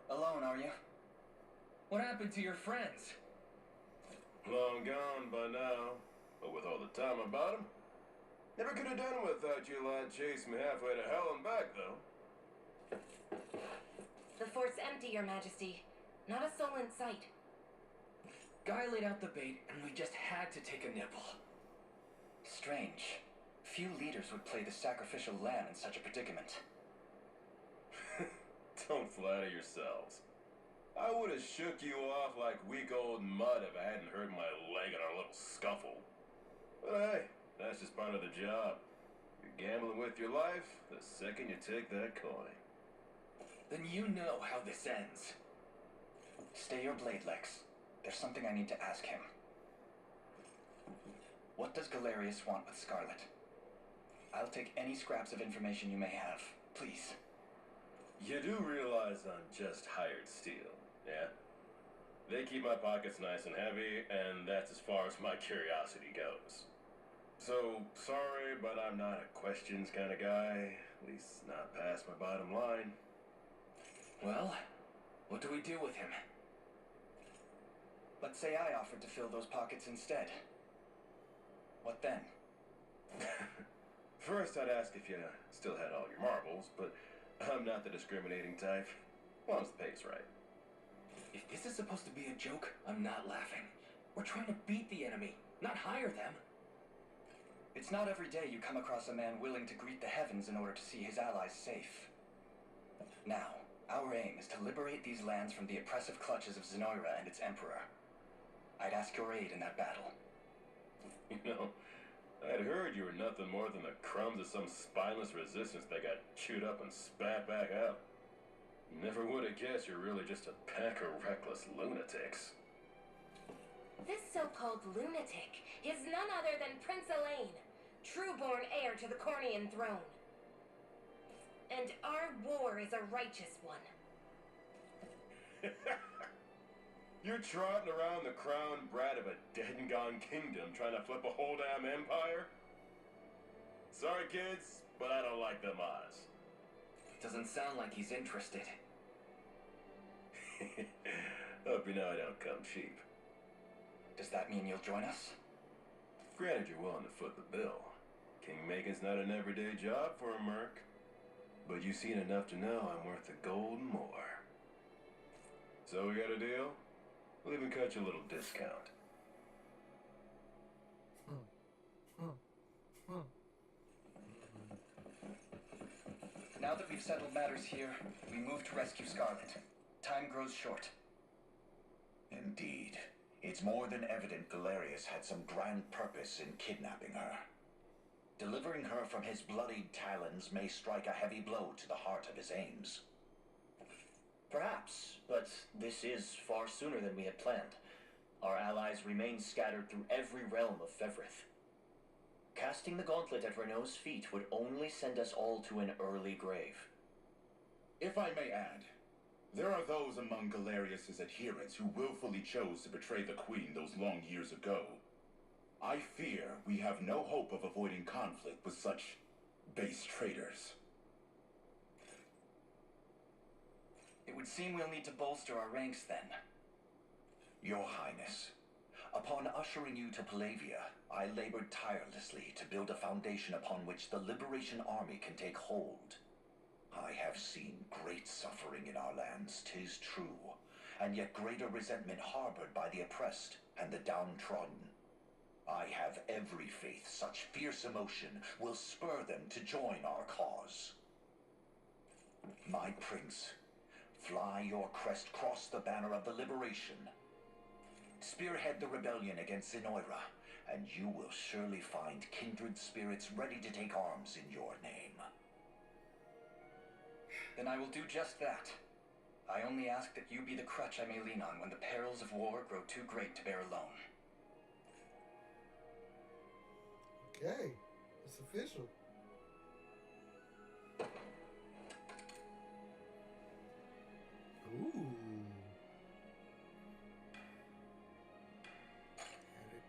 Alone, are you? What happened to your friends? Long gone by now, but with all the time about him. Never could have done without you lot chasing me halfway to hell and back, though. The fort's empty, Your Majesty. Not a soul in sight. Guy laid out the bait, and we just had to take a nibble. Strange. Few leaders would play the sacrificial lamb in such a predicament. Don't flatter yourselves. I would have shook you off like weak old mud if I hadn't hurt my leg in our little scuffle. But hey, that's just part of the job. You're gambling with your life the second you take that coin. Then you know how this ends. Stay your blade, Lex. There's something I need to ask him. What does Galerius want with Scarlet? I'll take any scraps of information you may have, please. You do realize I'm just hired steel, yeah? They keep my pockets nice and heavy, and that's as far as my curiosity goes. So, sorry, but I'm not a questions kind of guy, at least not past my bottom line. Well, what do we do with him? Let's say I offered to fill those pockets instead. What then? First, I'd ask if you still had all your marbles, but I'm not the discriminating type. Once the pay's right. If this is supposed to be a joke, I'm not laughing. We're trying to beat the enemy, not hire them. It's not every day you come across a man willing to greet the heavens in order to see his allies safe. Now, our aim is to liberate these lands from the oppressive clutches of Zenoira and its emperor. I'd ask your aid in that battle. You know, I'd heard you were nothing more than the crumbs of some spineless resistance that got chewed up and spat back out. Never would have guessed you're really just a pack of reckless lunatics. This so-called lunatic is none other than Prince Elaine, true-born heir to the Cornian throne. And our war is a righteous one. You're trotting around the crowned brat of a dead and gone kingdom trying to flip a whole damn empire? Sorry, kids, but I don't like them odds. Doesn't sound like he's interested. Hope you know I don't come cheap. Does that mean you'll join us? Granted you're willing to foot the bill. King-making's not an everyday job for a merc. But you've seen enough to know I'm worth the gold and more. So we got a deal? We'll even cut you a little discount. Now that we've settled matters here, we move to rescue Scarlet. Time grows short. Indeed. It's more than evident Galerius had some grand purpose in kidnapping her. Delivering her from his bloodied talons may strike a heavy blow to the heart of his aims. Perhaps, but this is far sooner than we had planned. Our allies remain scattered through every realm of Fevrith. Casting the gauntlet at Renault's feet would only send us all to an early grave. If I may add, there are those among Galerius's adherents who willfully chose to betray the Queen those long years ago. I fear we have no hope of avoiding conflict with such base traitors. It would seem we'll need to bolster our ranks then. Your Highness, upon ushering you to Palavia, I labored tirelessly to build a foundation upon which the Liberation Army can take hold. I have seen great suffering in our lands, 'tis true, and yet greater resentment harbored by the oppressed and the downtrodden. I have every faith such fierce emotion will spur them to join our cause. My prince, fly your crest, cross the banner of the liberation. Spearhead the rebellion against Zenoira, and you will surely find kindred spirits ready to take arms in your name. Then I will do just that. I only ask that you be the crutch I may lean on when the perils of war grow too great to bear alone. Okay, it's official. Ooh. Edit.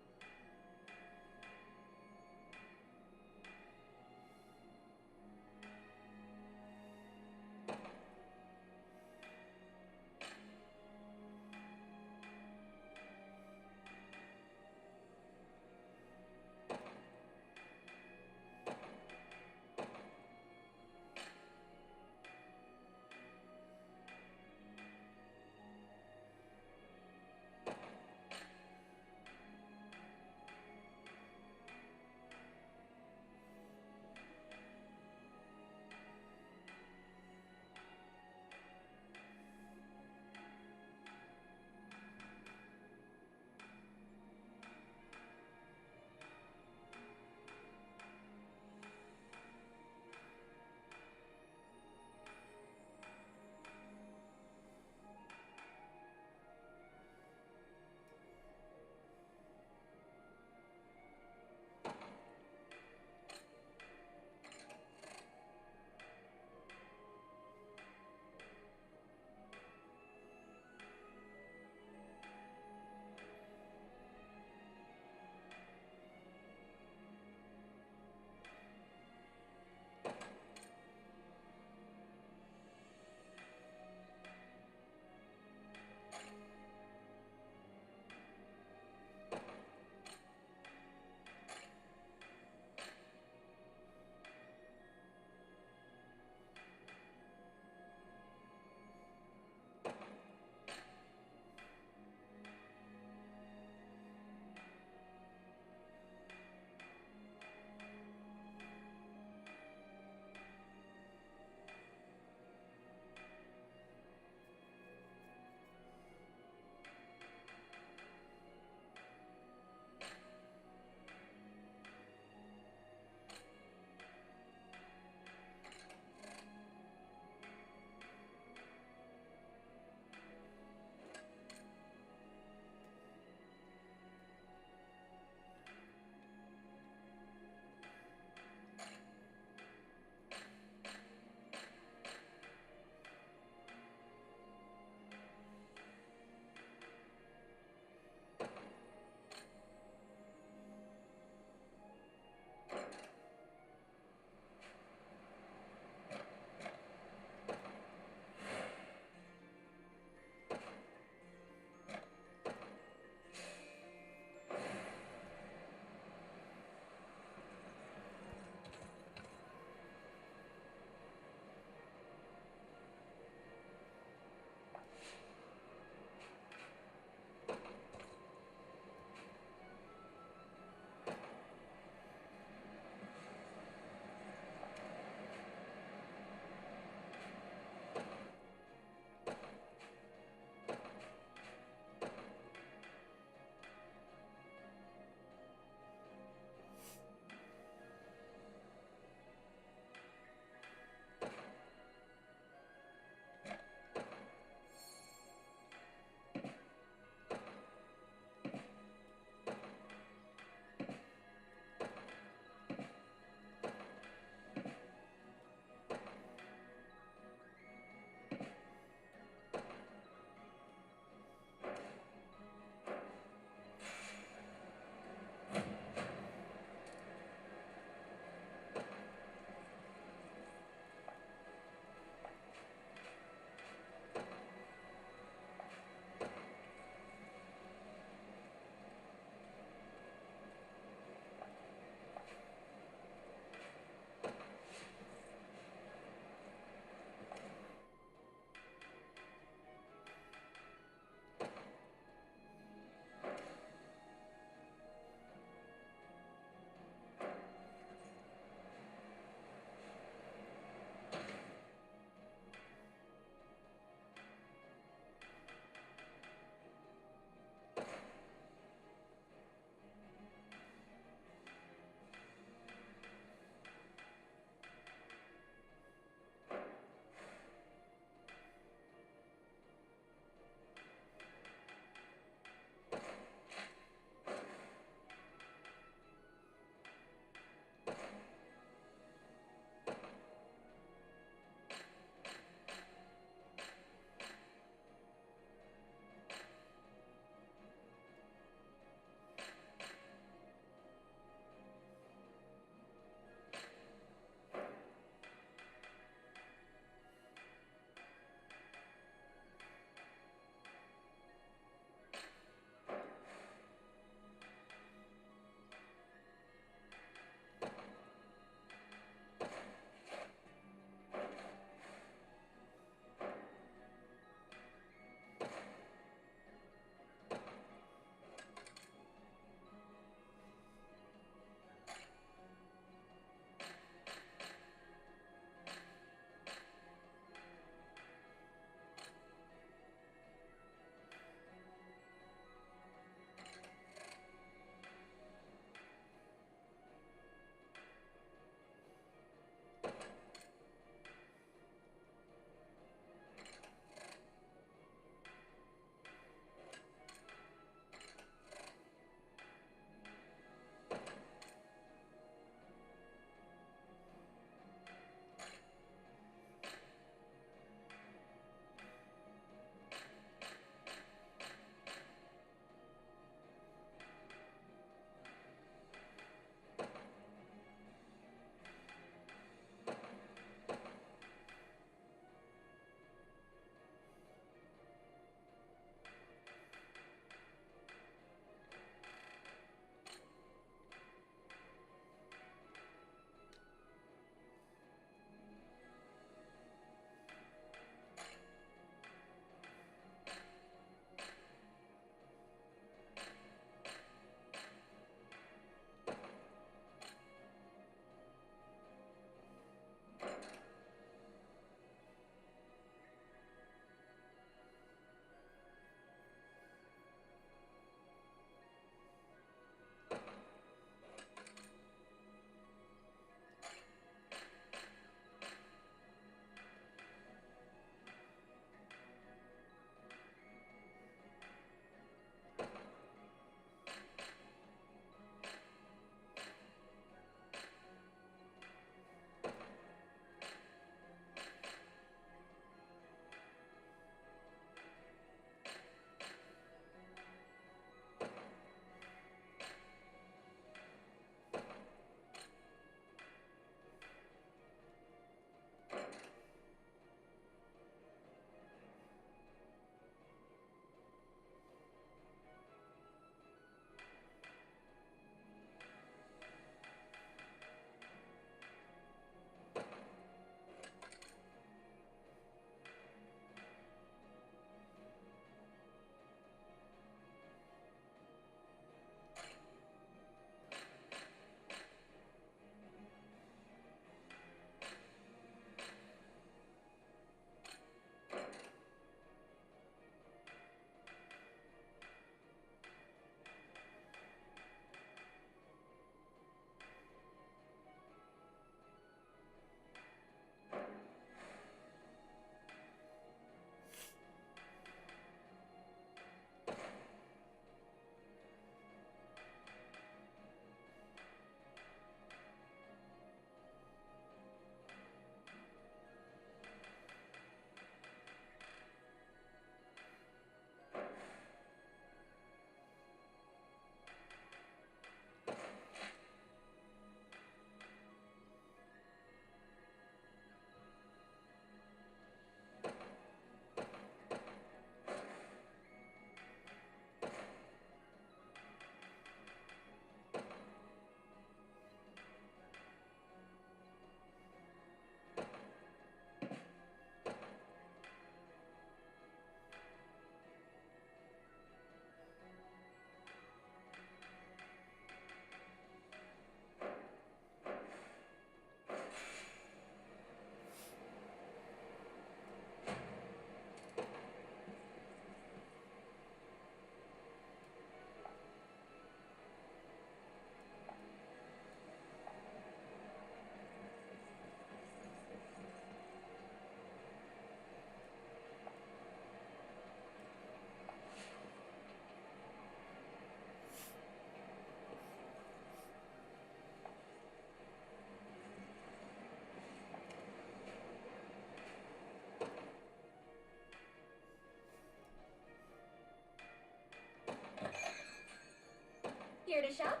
Here to shop?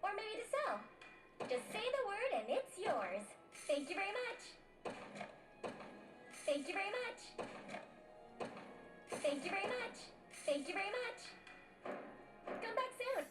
Or maybe to sell? Just say the word and it's yours. Thank you very much. Thank you very much. Thank you very much. Thank you very much. Come back soon.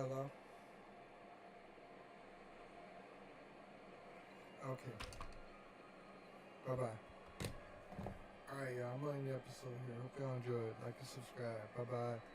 Hello? Okay. Bye-bye. Alright, y'all. I'm ending the episode here. Hope y'all enjoyed. Like and subscribe. Bye-bye.